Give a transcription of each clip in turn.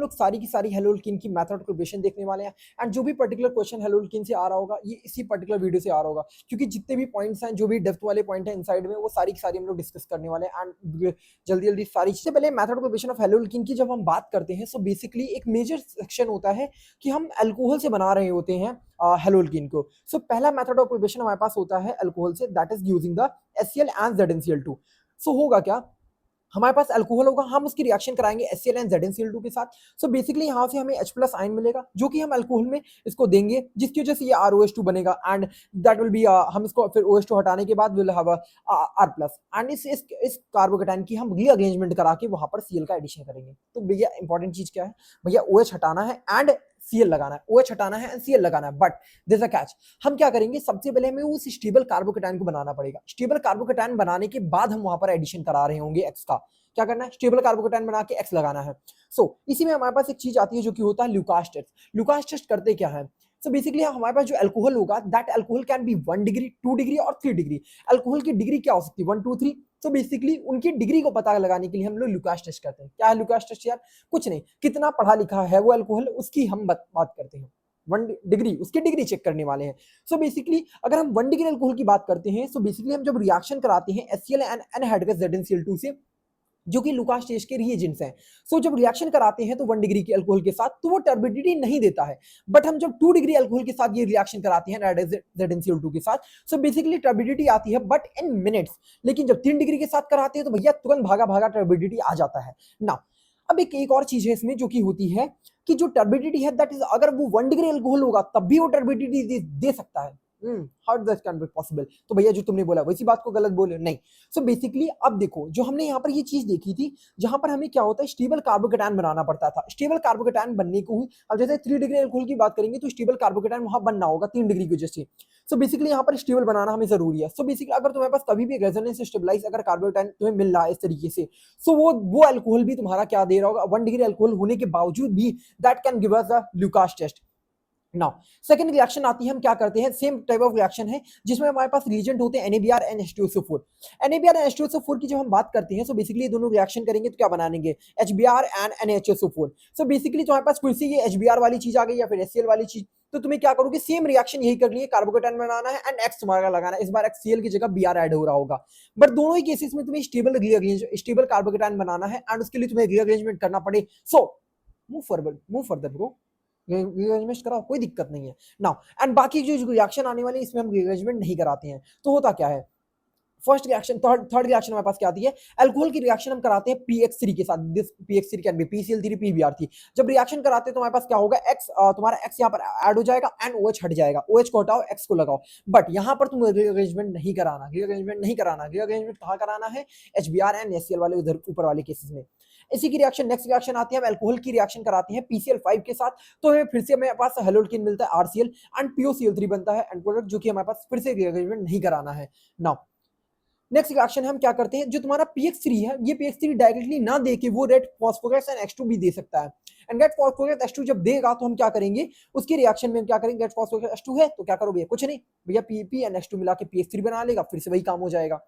लोग सारी की सारी हेलोल्किन की मेथड प्रोग्रेशन देखने वाले हैं। एंड जो भी पर्टिकुलर क्वेश्चन हेलोल्किन से आ रहा होगा ये इसी पर्टिकुलर वीडियो से आ रहा होगा, क्योंकि जितने भी पॉइंट्स हैं, जो भी डेप्थ वाले पॉइंट हैं इनसाइड में, वो सारी की सारी हम लोग डिस्कस करने वाले हैं। एंड जल्दी जल्दी सारी चीजें, पहले मेथड प्रोग्रेशन ऑफ हेलोल्किन की जब हम बात करते हैं, सो बेसिकली एक मेजर सेक्शन होता है कि हम अल्कोहल से बना रहे होते हैं हेलोल्किन को। सो पहला मेथड ऑफ प्रोग्रेशन हमारे पास होता है अल्कोहल से, that is using the HCl and ZnCl2। सो होगा क्या, हमारे पास अल्कोहल होगा, हम उसकी रिएक्शन कराएंगे HCl एंड ZnCl2 के साथ। सो बेसिकली यहाँ से हमें H+ आयन मिलेगा, जो कि हम अल्कोहल में इसको देंगे, जिसकी वजह से ये ROH2 बनेगा। एंड दैट विल बी हम इसको फिर OH2 हटाने के बाद विल हैव R+। एंड इस कार्बोकेटाइन की हम रीअरेंजमेंट करा के वहां पर Cl का एडिशन करेंगे। तो भैया इंपॉर्टेंट चीज क्या है, भैया OH हटाना है एंड Cl लगाना है, OH हटाना है एंड Cl लगाना है। But there is a catch, हम क्या करेंगे, सबसे पहले हमें उस स्टेबल कार्बोकेटाइन को बनाना पड़ेगा। स्टेबल कार्बोकेटाइन बनाने के बाद हम वहां पर एडिशन करा रहे होंगे एक्स का। क्या करना है, स्टेबल कार्बोकेटाइन बना के एक्स लगाना है। इसी में हमारे पास एक चीज आती है जो कि होता है ल्यूकास टेस्ट। ल्यूकास टेस्ट करते क्या है, बेसिकली हमारे पास जो अल्कोहल होगा, that alcohol can be 1 degree, 2 degree और 3 डिग्री। अल्कोहल की डिग्री क्या हो सकती है, 1 2 3। बेसिकली उनकी डिग्री को पता लगाने के लिए हम लोग ल्यूकास टेस्ट करते हैं। क्या है ल्यूकास टेस्ट यार, कुछ नहीं, कितना पढ़ा लिखा है वो अल्कोहल, उसकी हम बात करते हैं। 1 डिग्री, उसकी डिग्री चेक करने वाले हैं। बेसिकली अगर हम 1 डिग्री अल्कोहल की बात करते हैं, बेसिकली हम जब रिएक्शन कराते हैं HCl एंड एनहाइड्रस ZnCl2 से, जो कि लुकास टेस्ट के रिएजेंट्स हैं। जब रिएक्शन कराते हैं तो 1 डिग्री के अल्कोहल के साथ, तो वो टर्बिडिटी नहीं देता है। बट हम जब 2 डिग्री अल्कोहल के साथ ये रिएक्शन कराते हैं ZnCl2 के साथ, बेसिकली टर्बिडिटी आती है बट इन मिनट्स। लेकिन जब 3 डिग्री के साथ कराते हैं तो भैया तुरंत भागा भागा टर्बिडिटी आ जाता है ना। अब एक और चीज है इसमें जो कि होती है कि जो टर्बिडिटी है, दैट इज अगर वो 1 डिग्री अल्कोहल होगा तब भी वो टर्बिडिटी दे सकता है। How that can be possible. तो भैया जो तुमने बोला वैसी बात को गलत बोले नहीं। बेसिकली अब देखो, जो हमने यहाँ पर ये चीज देखी थी, जहां पर हमें क्या होता है, स्टेबल कार्बोकेटाइन बनाना पड़ता था। स्टेबल कार्बोकेटाइन बनने को हुई, अब जैसे 3 डिग्री अल्कोहल की बात करेंगे तो स्टेबल कार्बोकेटाइन वहां बनना होगा 3 डिग्री की वजह से। बेसिकली यहाँ पर स्टेबल बनाना हमें जरूरी है। बेसिकली अगर तुम्हारे पास कभी भी रेजोनेंस स्टेबलाइज अगर कार्बोकेटाइन तुम्हें मिल रहा है इस तरीके से, वो अल्कोहल भी तुम्हारा क्या दे रहा होगा, 1 डिग्री अल्कोहल होने के बावजूद भी that can give us the Lucas test. Now second reaction आती है, हम क्या करते हैं, सेम टाइप ऑफ रिएक्शन है जिसमें हमारे पास रिएजेंट होते हैं NaBr and H2SO4। NaBr and H2SO4 की जब हम बात करते हैं, बेसिकली ये दोनों रिएक्शन करेंगे तो क्या बनाएंगे, HBr and NaHSO4। बेसिकली तुम्हारे पास फिर से ये HBr वाली चीज आ गई या फिर HCl वाली चीज। तो तुम्हें क्या करोगे, सेम रिएक्शन यही करनी है, कार्बोकेटाइन बनाना है एंड X तुम्हारा लगाना है। इस बार HCl की जगह Br ऐड हो रहा होगा। बट दोनों ही केसेस में तुम्हें स्टेबल कार्बोकेटाइन बनाना है एंड उसके लिए तुम्हें रीअरेंजमेंट करना पड़े। मूव फर्दर ब्रो, रीअरेंजमेंट कराओ, कोई दिक्कत नहीं है। नाउ एंड बाकी जो रिएक्शन आने वाली है इसमें हम रीअरेंजमेंट नहीं कराते हैं। तो होता क्या है, फर्स्ट रिएक्शन, थर्ड रिएक्शन हमारे पास क्या आती है, अल्कोहल की रिएक्शन हम कराते हैं PX3 के साथ। This PX3 can be PCl3 PBr3। जब रिएक्शन कराते हैं तो हमारे पास क्या होगा, X तुम्हारा X यहाँ पर ऐड हो जाएगा एंड OH हट जाएगा। OH को हटाओ, X को लगाओ। बट यहाँ पर तुम रीअरेंजमेंट नहीं कराना, रीअरेंजमेंट कहाँ कराना है, HBr एंड HCl वाले उधर ऊपर वाले केसेस में। इसी की रिएक्शन, नेक्स्ट रिएक्शन आती है, हम अल्कोहल की रिएक्शन कराते हैं PCl5 के साथ, तो हमें फिर से हमारे पास हेलोल्किन मिलता है RCl एंड POCl3 बनता है एंड प्रोडक्ट, जो कि हमारे पास फिर से रीअरेंजमेंट नहीं कराना है। नाउ नेक्स्ट रिएक्शन हम क्या करते हैं, जो तुम्हारा PX3 है, ये PX3 डायरेक्टली ना दे के वो रेड फॉस्फोरस एंड H2 भी दे सकता है। एंड रेड फॉस्फोरस H2 जब देगा तो हम क्या करेंगे, उसकी रिएक्शन में हम क्या करेंगे, रेड फॉस्फोरस H2 है तो क्या करोगे, कुछ नहीं भैया, PP एंड H2 मिला के PX3 बना लेगा, फिर से वही काम हो जाएगा।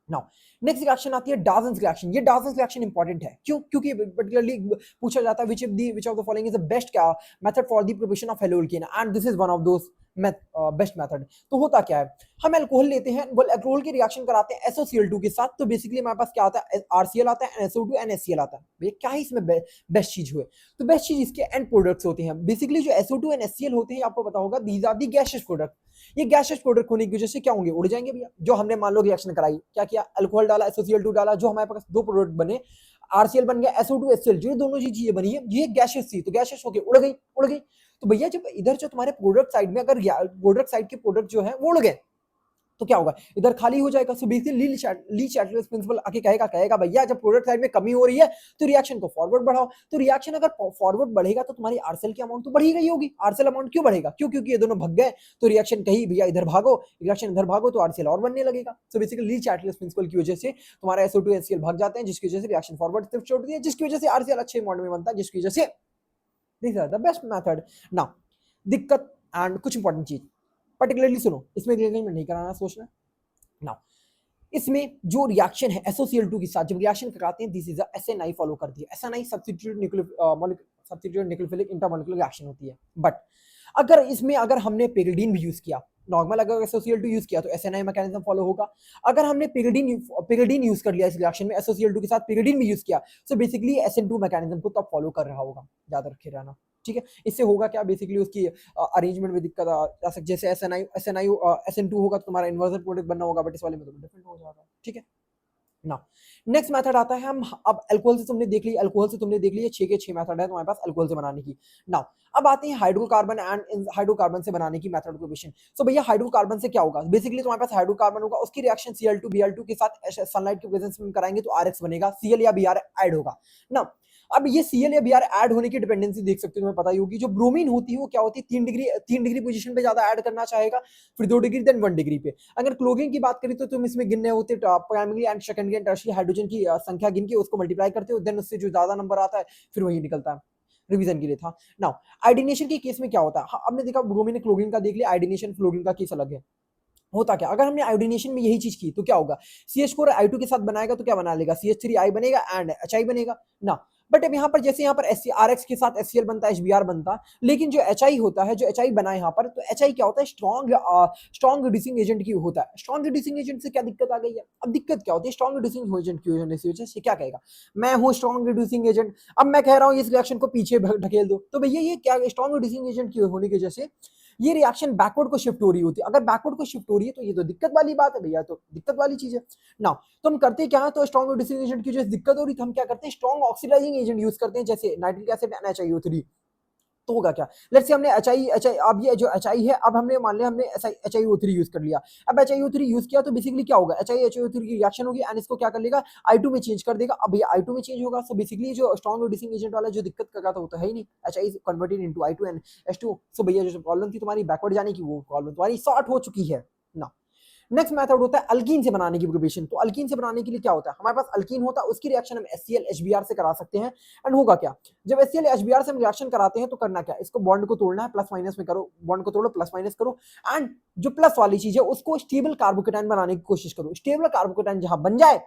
नाउ नेक्स्ट रिएक्शन आती है डार्जन्स रिएक्शन। ये डार्जन्स रिएक्शन इंपॉर्टेंट है, क्यों, क्योंकि पर्टिकुलरली पूछा जाता है which of the following is the best क्या method for the preparation of haloalkane, and this is one of those best method. तो होता क्या है, हम अल्कोहल लेते हैं, अल्कोहल की रिएक्शन कराते हैं SOCl2 के साथ। तो बेसिकली हमारे पास क्या आता है, RCl आता है, SO2 एंड HCl आता है। भैया क्या है इसमें बेस्ट चीज हुए, तो बेस्ट चीज इसके एंड प्रोडक्ट्स होते हैं। बेसिकली जो SO2 एंड HCl होते हैं, आपको पता होगा, these are the gaseous product. ये गैसियस प्रोडक्ट होने की वजह से क्या होंगे, उड़ जाएंगे भैया। जो हमने मान लो रिएक्शन कराई, क्या किया, अल्कोहल डाला, SOCl2 डाला, जो हमारे पास दो प्रोडक्ट बने, RCl बन गया, SO2 HCl, जो दोनों चीजें बनी है, ये गैसियस थी, तो गैसियस होके उड़ गई। तो भैया जब इधर जो तुम्हारे प्रोडक्ट साइड में, अगर प्रोडक्ट साइड के प्रोडक्ट जो है वो उड़ गए तो क्या होगा, इधर खाली हो जाएगा। सो बेसिकली ली चैटलेस प्रिंसिपल आके कहेगा भैया जब प्रोडक्ट साइड में कमी हो रही है तो रिएक्शन को फॉरवर्ड बढ़ाओ। तो रिएक्शन अगर फॉरवर्ड बढ़ेगा तो तुम्हारी आरसेल की अमाउंट तो बढ़ी गई होगी। आरसेल अमाउंट क्यों बढ़ेगा, क्योंकि ये दोनों भग गए, तो रिएक्शन कहीं भैया इधर भागो, रिएक्शन इधर भागो तो आरसेल और बनने लगेगा। सो बेसिकली ली चैटलेस प्रिंसिपल की वजह से तुम्हारा SO2 HCl भाग जाते हैं, जिसकी वजह से रिएक्शन फॉरवर्ड शिफ्ट छोड़ती है, जिसकी वजह से आरसेल अच्छे अमाउंट में बनता है, जिसकी वजह से this are the best method. Now दिक्कत एंड कुछ इंपॉर्टेंट चीज पर्टिकुलरली सुनो, इसमें रीअरेंजमेंट नहीं कराना सोचना। नाउ इसमें जो रिएक्शन है SOCl2 के साथ जब रिएक्शन कराते हैं, दिस इज SNI फॉलो करती है। SNI substitute substitute nucleophilic intermolecular reaction होती है। बट अगर इसमें अगर हमने पिरिडीन भी यूज किया, नॉर्मल अगर SOCl2 यूज किया तो SNI मैकेनिज्म फॉलो होगा। अगर हमने पिरिडीन यूज कर लिया इस रिएक्शन में, SOCl2 के साथ पिरिडीन भी यूज किया, सो बेसिकली SN2 मैकेनिज्म को तब फॉलो कर रहा होगा, याद रखे रहना, ठीक है। इससे होगा क्या, बेसिकली उसकी अरेंजमेंट में दिक्कत आ सकती, जैसे SN2 होगा तो तुम्हारा इन्वर्जन प्रोडक्ट बनना होगा, बट इस वाले में तो डिफरेंट हो जाएगा, ठीक है ना। नेक्स्ट मेथड आता है, हम अब अल्कोहल से तुमने देख ली, 6 के 6 मेथड है तुम्हारे पास अल्कोहल से बनाने की। नाउ अब आते हैं हाइड्रोकार्बन एंड हाइड्रोकार्बन से बनाने की मेथड को क्वेश्चन। सो भैया हाइड्रोकार्बन से क्या होगा, बेसिकली तुम्हारे पास हाइड्रोकार्बन होगा, उसकी रिएक्शन Cl2Br2 के साथ सनलाइट के प्रेजेंस में कराएंगे तो RX बनेगा, Cl या Br ऐड होगा ना। अब ये Cl या Br ऐड होने की डिपेंडेंसी देख सकते हो, तुम्हें पता ही होगी। जो ब्रोमीन होती है वो क्या होती है, 3 डिग्री पोजीशन पे ज्यादा ऐड करना चाहेगा, फिर 2 डिग्री देन 1 डिग्री पे। अगर क्लोरीन की बात करें तो तुम इसमें गिनने होते primary and secondary and tertiary hydrogen की संख्या गिन के उसको मल्टीप्लाई करते हो, देन उससे जो ज्यादा नंबर आता है फिर वही निकलता है। रिवीजन के लिए था। नाउ आयोडीनेशन के केस में क्या होता है, हाँ, हमने देखा ब्रोमीन ने क्लोरीन का देख लिया, आयोडीनेशन फ्लोरीन का केस अलग है। होता क्या, अगर हमने आयोडीनेशन में यही चीज की तो क्या होगा, CH4 I2 के साथ बनाएगा तो क्या बना लेगा, CH3I बनेगा एंड HI बनेगा ना। बट अब यहाँ पर जैसे यहाँ पर RX के साथ HCl बनता है, HBr बनता, लेकिन जो HI होता है, जो HI बना यहाँ पर, तो HI क्या होता है, स्ट्रॉन्ग रिड्यूसिंग एजेंट की होता है। स्ट्रॉन्ग रिड्यूसिंग एजेंट से क्या दिक्कत आ गई है, अब दिक्कत क्या होती है, स्ट्रॉन्ग रिड्यूसिंग एजेंट की होने से क्या कहेगा, मैं हूँ स्ट्रॉन्ग रिड्यूसिंग एजेंट, अब मैं कह रहा हूँ इस रिएक्शन को पीछे ढकेल दो, तो भैया ये क्या स्ट्रॉन्ग रिड्यूसिंग एजेंट की होने की वजह से ये रिएक्शन बैकवर्ड को शिफ्ट हो रही होती है। अगर बैकवर्ड को शिफ्ट हो रही है तो ये तो दिक्कत वाली बात है भैया, तो दिक्कत वाली चीज है ना। तो हम करते क्या है, तो स्ट्रॉन्ग रिड्यूसिंग एजेंट की जो दिक्कत हो रही है, हम क्या करते हैं, स्ट्रॉन्ग ऑक्सीडाइजिंग एजेंट यूज करते हैं, जैसे नाइट्रिक एसिड NaClO3। तो होगा क्या, लेट्स से हमने HI अब ये जो HI है, अब हमने मान लिया हमने HiO3 यूज कर लिया। अब HiO3 यूज किया तो बेसिकली क्या होगा, HiHiO3 की रिएक्शन होगी एंड इसको क्या कर लेगा, I2 में चेंज कर देगा। अब ये I2 में चेंज होगा, सो बेसिकली जो स्ट्रॉन्ग रिड्यूसिंग एजेंट वाला जो दिक्कत कर रहा था वो तो है ही नहीं, HI is converted into I2 and H2। सो भैया जो प्रॉब्लम थी तुम्हारी बैकवर्ड जाने की, वो प्रॉब्लम तुम्हारी सॉर्ट हो चुकी है ना। नेक्स्ट मेथड होता है अल्कीन से बनाने की प्रिपरेशन। तो अल्कीन से बनाने के लिए क्या होता है, हमारे पास अल्कीन होता है, उसकी रिएक्शन हम HCl HBr से करा सकते हैं। एंड होगा क्या, जब HCl HBr से हम रिएक्शन कराते हैं तो करना क्या, इसको बॉन्ड को तोड़ना है, प्लस माइनस में करो, बॉन्ड को तोड़ो प्लस माइनस करो, एंड जो प्लस वाली चीज है उसको स्टेबल कार्बोकेटाइन बनाने की कोशिश करो। स्टेबल कार्बोकेटाइन जहां बन जाए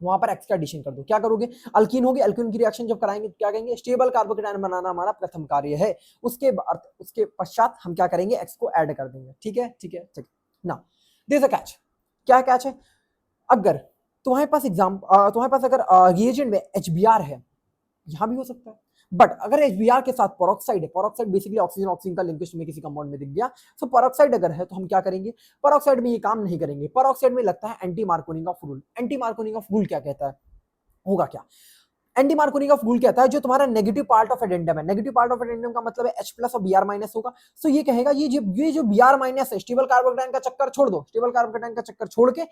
वहां पर एक्स का एडिशन कर दो। क्या करोगे, अल्कीन होगी, अल्कीन की रिएक्शन जब कराएंगे तो क्या कहेंगे, स्टेबल कार्बोकेटाइन बनाना हमारा प्रथम कार्य है। उसके पश्चात हम क्या करेंगे, एक्स को ऐड कर देंगे। ठीक है ठीक है ठीक है ना। देयर इज अ कैच, क्या कैच है, अगर तुम्हारे पास तुम्हारे पास अगर रिएजेंट में HBr है, यहां भी हो सकता है, बट अगर HBr के साथ पेरोक्साइड है, पेरोक्साइड बेसिकली ऑक्सीजन ऑक्सीजन का लिंकेज तुम्हें किसी कंपाउंड में दिख गया, सो पेरोक्साइड अगर है तो हम क्या करेंगे, पेरोक्साइड में ये काम नहीं करेंगे। पेरोक्साइड में लगता है anti Markovnikov of rule. Anti Markovnikov of rule क्या कहता है, होगा क्या, एंटी मार्कोनी का रूल कहता है जो तुम्हारा नेगेटिव पार्ट ऑफ एडेंडम है, नेगेटिव पार्ट ऑफ एडेंडम का मतलब है H प्लस और Br माइनस होगा। सो ये कहेगा ये जो Br माइनस है, स्टेबल कार्बोकेटाइन का चक्कर छोड़ दो, स्टेबल कार्बोकेटाइन का चक्कर छोड़ के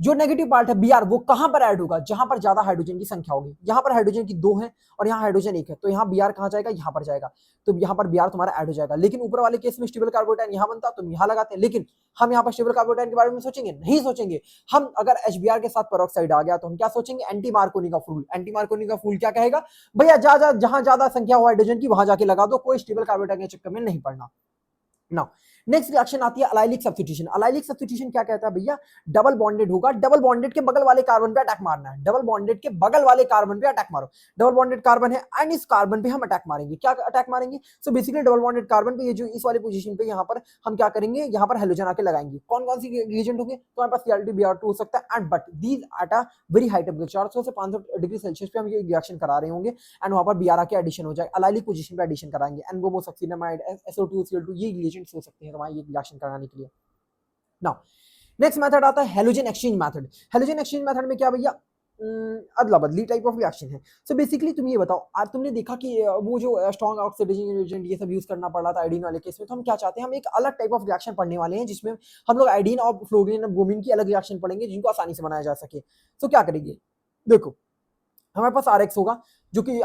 जो नेगेटिव पार्ट है Br वो कहां पर ऐड होगा, जहां पर ज्यादा हाइड्रोजन की संख्या होगी। यहाँ पर हाइड्रोजन की 2 है और यहाँ हाइड्रोजन 1 है, तो यहाँ Br कहां जाएगा, यहाँ पर जाएगा, तो यहाँ पर Br तुम्हारा ऐड हो जाएगा। लेकिन ऊपर वाले केस में स्टेबल कार्बोकेटाइन यहाँ बनता, तुम यहाँ लगाते, लेकिन हम यहाँ पर स्टेबल कार्बोकेटाइन के बारे में सोचेंगे नहीं, सोचेंगे हम अगर HBr के साथ पेरोक्साइड आ गया तो हम क्या सोचेंगे, एंटी मार्कोनी का रूल। एंटी मार्कोनी का रूल क्या कहेगा, भैया जहां ज्यादा संख्या हो हाइड्रोजन की वहां जाके लगा दो, कोई स्टेबल कार्बोकेटाइन के चक्कर में नहीं पड़ना। नाउ नेक्स्ट रिएक्शन आती है अलाइलिक सब्स्टिट्यूशन। अलाइलिक सब्स्टिट्यूशन क्या कहता है भैया, डबल बॉन्डेड होगा, डबल बॉन्डेड के बगल वाले कार्बन पे अटैक मारना है, डबल बॉन्डेड के बगल वाले कार्बन पे अटैक मारो। डबल बॉन्डेड कार्बन है एंड इस कार्बन पे हम अटैक मारेंगे, क्या अटैक मारेंगे, so basically double bonded carbon पे ये जो इस वाली पोजीशन पे यहाँ पर हम क्या करेंगे, यहाँ पर हेलोजन आके लगाएंगे। कौन कौन सी रिएजेंट होंगे, तो हमारे पास Cl2Br2 हो सकता है, and but these at a very high temperature, 400 से 500 डिग्री सेल्सियस पे हम ये रिएक्शन करा रहे होंगे एंड वहां पर Br के एडिशन हो जाए, अलाइलिक पोजीशन पे एडिशन कराएंगे, एंड ब्रोमोसक्सिनामाइड SO2 Cl2 ये रिएजेंट्स हो सकते हैं हमारे ये रिएक्शन कराने के लिए। नाउ नेक्स्ट मेथड आता है halogen exchange method. Halogen exchange method में क्या भैया, अदला बदली टाइप ऑफ रिएक्शन है। सो बेसिकली तुम ये बताओ, आज तुमने देखा कि वो जो स्ट्रॉन्ग ऑक्सीडाइजिंग एजेंट ये सब यूज करना पड़ रहा था आयोडीन वाले केस में, तो हम क्या चाहते हैं, हम एक अलग टाइप ऑफ रिएक्शन पढ़ने वाले हैं जिसमें हम लोग आयोडीन और फ्लोरीन और ब्रोमीन की अलग रिएक्शन पढ़ेंगे जिनको आसानी से बनाया जा सके। तो क्या करेंगे, देखो हमारे पास RX होगा जो कि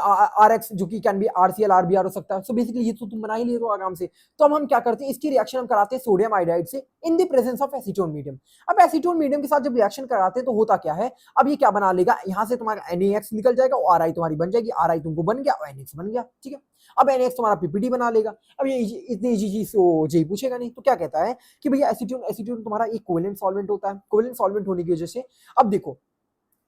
RX जो कि कैन बी RCl RBr हो सकता है। सो बेसिकली ये तो तुम बना ही लिए हो आराम से। तो अब हम क्या करते हैं, इसकी रिएक्शन हम कराते हैं सोडियम आयोडाइड से in the presence of acetone medium. अब एसीटोन मीडियम के साथ जब रिएक्शन कराते हैं तो होता क्या है, अब ये क्या बना लेगा, यहाँ से तुम्हारा NaX निकल जाएगा और RI तुम्हारी बन जाएगी, RI तुमको बन गया और NX बन गया, ठीक है। अब NaX तुम्हारा PPD बना लेगा। अब ये इतनी इजी चीज तो जेई पूछेगा नहीं, तो क्या कहता है कि भैया एसीटोन तुम्हारा एक कोवेलेंट सॉल्वेंट होता है, कोवेलेंट सॉल्वेंट होने की वजह से अब देखो,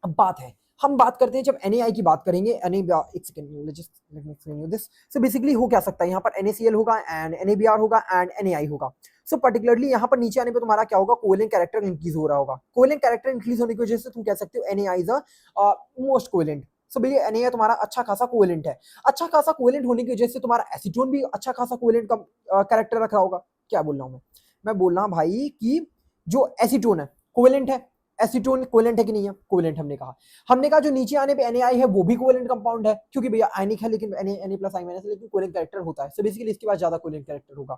अब बात है हम बात करते हैं जब NaI की बात करेंगे, एक second, let me explain you this. So basically हो क्या सकता है, यहाँ पर NaCl होगा एंड NaBr होगा एंड NaI होगा। सो पर्टिकुलरली यहाँ पर नीचे आने पे तुम्हारा क्या होगा, कोवेलेंट कैरेक्टर इंक्रीज हो रहा होगा। कोवेलेंट कैरेक्टर इंक्रीज होने की वजह से तुम कह सकते हो NaI is a most covalent. So भैया NaI तुम्हारा अच्छा खासा कोवेलेंट है। अच्छा खासा कोवेलेंट होने की वजह से तुम्हारा एसीटोन भी अच्छा खासा कोवेलेंट का कैरेक्टर रख रहा होगा। क्या बोल रहा हूँ मैं बोल रहा हूँ भाई कि जो एसीटोन है कोवेलेंट है, एसीटोन कोवेलेंट है कि नहीं है, कोवेलेंट हमने कहा जो नीचे आने पे NaI है वो भी कोवेलेंट कंपाउंड है, क्योंकि भैया आयनिक है लेकिन Na+I- है, लेकिन कोवेलेंट कैरेक्टर होता है। सो बेसिकली इसके पास ज्यादा कोवेलेंट कैरेक्टर होगा,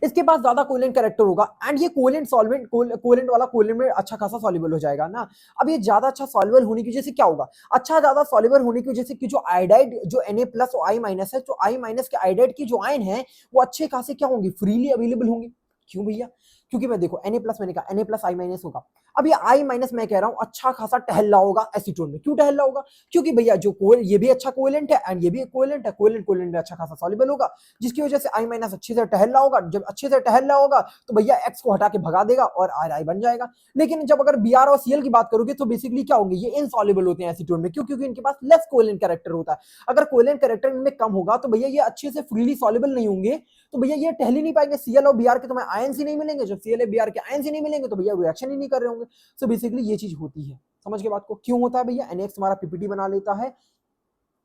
इसके पास ज्यादा कोवेलेंट कैरेक्टर होगा एंड ये कोवेलेंट सॉल्वेंट कोवेलेंट वाला कोवेलेंट में अच्छा खासा सॉल्युबल हो जाएगा ना। अब ये ज्यादा अच्छा सॉल्युबल होने की वजह से क्या होगा, अच्छा ज्यादा सॉल्युबल होने की वजह से कि जो आयोडाइड जो Na+ और I- है, जो I- के आयोडाइड की जो आयन है वो अच्छे खासे क्या होंगे, फ्रीली अवेलेबल होंगे। क्यों भैया, क्योंकि मैं देखो Na+ मैंने कहा Na+I- होगा। अब ये I- मैं कह रहा हूं अच्छा खासा टहल रहा होगा एसीटोन में। क्यों टहल रहा होगा, क्योंकि भैया जो कोल ये भी अच्छा कोवेलेंट है एंड ये भी कोवेलेंट है, कोवेलेंट कोवेलेंट में अच्छा खासा सॉल्युबल होगा, जिसकी वजह से I- अच्छे से टहल रहा होगा। जब अच्छे से टहल रहा होगा तो भैया X को हटा के भगा देगा और RI बन जाएगा। लेकिन जब अगर Br और Cl की बात करोगे तो बेसिकली क्या होंगे, ये इनसॉल्युबल होते हैं एसीटोन में। क्यों, क्योंकि इनके पास लेस कोवेलेंट कैरेक्टर होता है। अगर कोवेलेंट कैरेक्टर इनमें कम होगा तो भैया ये अच्छे से फ्रीली सॉल्युबल नहीं होंगे, तो भैया ये टहल ही नहीं पाएंगे। Cl और Br के तुम्हें आयंस ही नहीं मिलेंगे, जब Cl और Br के आयंस ही नहीं मिलेंगे तो भैया रिएक्शन ही नहीं कर रहे होंगे। सो बेसिकली ये चीज होती है। समझ के बात को, क्यों होता है भैया, NX हमारा PPT बना लेता है,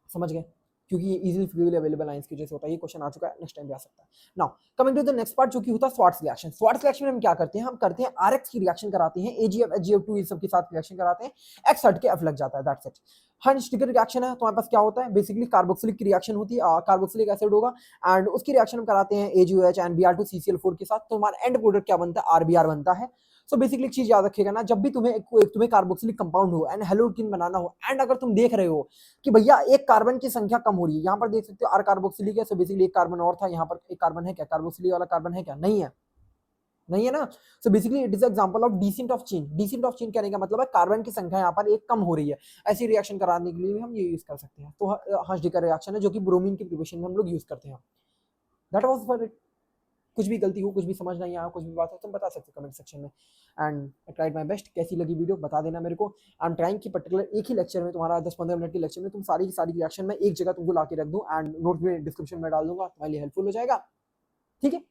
समझ गए, क्योंकि ये इजीली फ्रीली अवेलेबल आयंस की वजह से होता है। ये क्वेश्चन आ चुका है, नेक्स्ट टाइम भी आ सकता है। Now coming to the next part जो कि होता है स्वार्ट्स रिएक्शन। स्वार्ट्स रिएक्शन में हम क्या करते हैं, हम करते हैं RX की रिएक्शन कराते हैं, AgF HgF2 ये सब के साथ रिएक्शन कराते हैं, X हट के F लग जाता है, that's it. Her sticker reaction है तो हमारे पास क्या होता है, बेसिकली कार्बोक्सिलिक की रिएक्शन होती है, कार्बोक्सिलिक एसिड होगा एंड उसकी रिएक्शन हम कराते हैं AgOH एंड Br2CCl4 के साथ, तो हमारा एंड प्रोडक्ट क्या बनता है, RBr बनता है। सो बेसिकली एक चीज याद रखिएगा ना, जब भी तुम्हें कार्बोक्सिलिक कंपाउंड हो एंड हेलोकिन बनाना हो एंड अगर तुम देख रहे हो कि भैया एक कार्बन की संख्या कम हो रही है, यहाँ पर देख सकते हो R कार्बोक्सिलिक है, सो बेसिकली एक कार्बन और था, यहाँ पर एक कार्बन है क्या, कार्बोक्सिलिक वाला कार्बन है क्या, नहीं है, नहीं है ना। So basically it is example of descent of chain. Descent of chain कहने का मतलब है कार्बन की संख्या यहाँ पर एक कम हो रही है, ऐसी रिएक्शन कराने के लिए भी हम ये यूज कर सकते हैं। तो हर्षडिकर रिएक्शन है जो कि ब्रोमीन की प्रिपरेशन में हम लोग यूज करते हैं। That was for it. कुछ भी गलती हो, कुछ भी समझ नहीं आया, कुछ भी बात हो तुम बता सकते हो कमेंट सेक्शन में and I tried my best. कैसी लगी वीडियो बता देना मेरे को। आई एम ट्राइंग कि पर्टिकुलर एक ही लेक्चर में तुम्हारा 10-15 मिनट के लेक्चर में तुम सारी की सारी रिएक्शन में एक जगह तुमको ला के रख दूं एंड नोट में डिस्क्रिप्शन में डाल दूंगा, तुम्हारे लिए हेल्पफुल हो जाएगा। ठीक है।